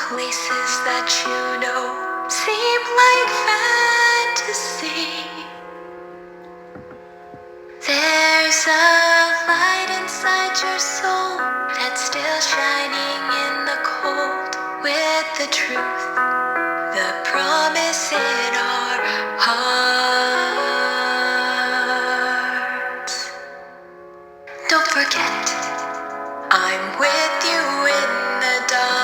places that you know seem like fantasy. There's a light inside your soul that's still shining in the cold, with the truth, the promise in our hearts. Don't forget, I'm with you in the dark.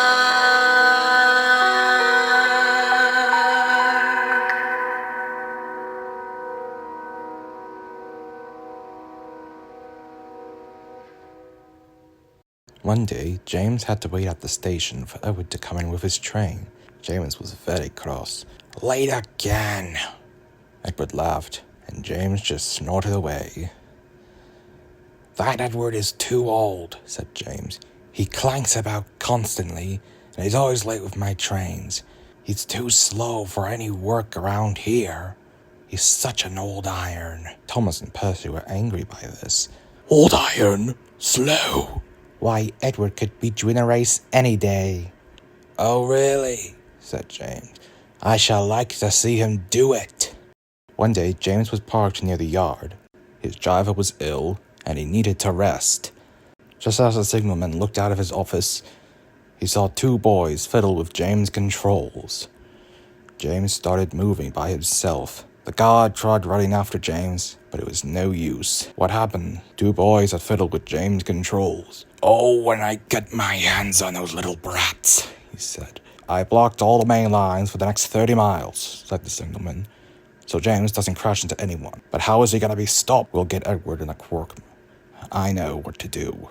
One day, James had to wait at the station for Edward to come in with his train. James was very cross. "Late again!" Edward laughed, and James just snorted away. "That Edward is too old," said James. "He clanks about constantly, and he's always late with my trains. He's too slow for any work around here. He's such an old iron." Thomas and Percy were angry by this. "Old iron? Slow? Why, Edward could beat you in a race any day." "Oh, really?" said James. "I shall like to see him do it." One day, James was parked near the yard. His driver was ill, and he needed to rest. Just as the signalman looked out of his office, he saw two boys fiddle with James' controls. James started moving by himself. The guard tried running after James, but it was no use. What happened? Two boys had fiddled with James' controls. "Oh, when I get my hands on those little brats," he said. "I blocked all the main lines for the next 30 miles, said the signalman, "so James doesn't crash into anyone. But how is he going to be stopped? We'll get Edward in a quirk. I know what to do."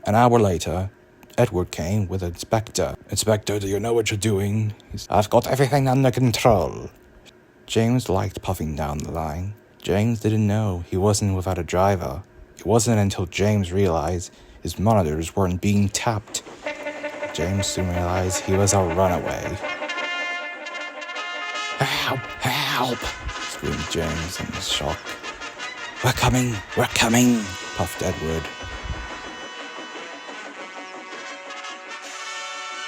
An hour later, Edward came with an inspector. "Inspector, do you know what you're doing?" He said. "I've got everything under control." James liked puffing down the line. James didn't know he wasn't without a driver. It wasn't until James realized his monitors weren't being tapped. James soon realized he was a runaway. "Help! Help!" screamed James in shock. We're coming! Puffed Edward.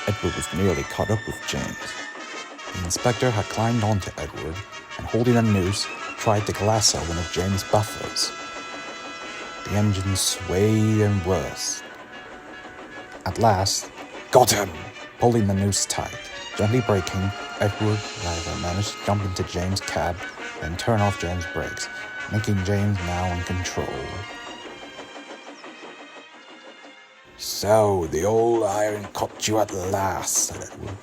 Edward was nearly caught up with James. The inspector had climbed onto Edward and, holding a noose, tried to lasso one of James' buffers. The engine swayed and worse. At last, "Got him!" Pulling the noose tight. Gently braking, Edward driver managed to jump into James' cab and turn off James' brakes, making James now in control. "So, the old iron caught you at last," said Edward.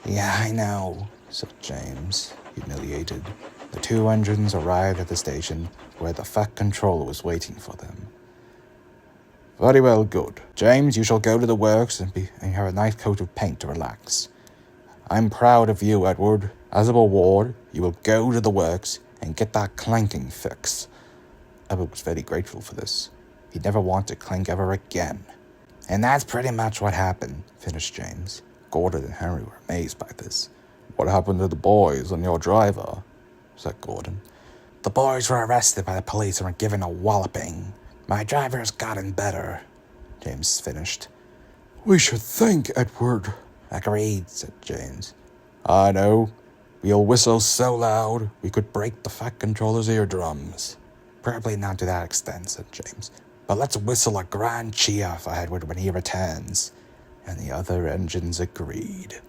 "Yeah, I know," said James, humiliated. The two engines arrived at the station where the Fat Controller was waiting for them. "Very well, good. James, you shall go to the works and have a nice coat of paint to relax. I'm proud of you, Edward. As a reward, you will go to the works and get that clanking fix." Edward was very grateful for this. He'd never want to clank ever again. "And that's pretty much what happened," finished James. Gordon and Henry were amazed by this. "What happened to the boys and your driver?" said Gordon. "The boys were arrested by the police and were given a walloping. My driver has gotten better," James finished. "We should thank Edward." "Agreed," said James. "I know. We'll whistle so loud we could break the Fat Controller's eardrums." "Probably not to that extent," said James. "But let's whistle a grand cheer for Edward when he returns." And the other engines agreed.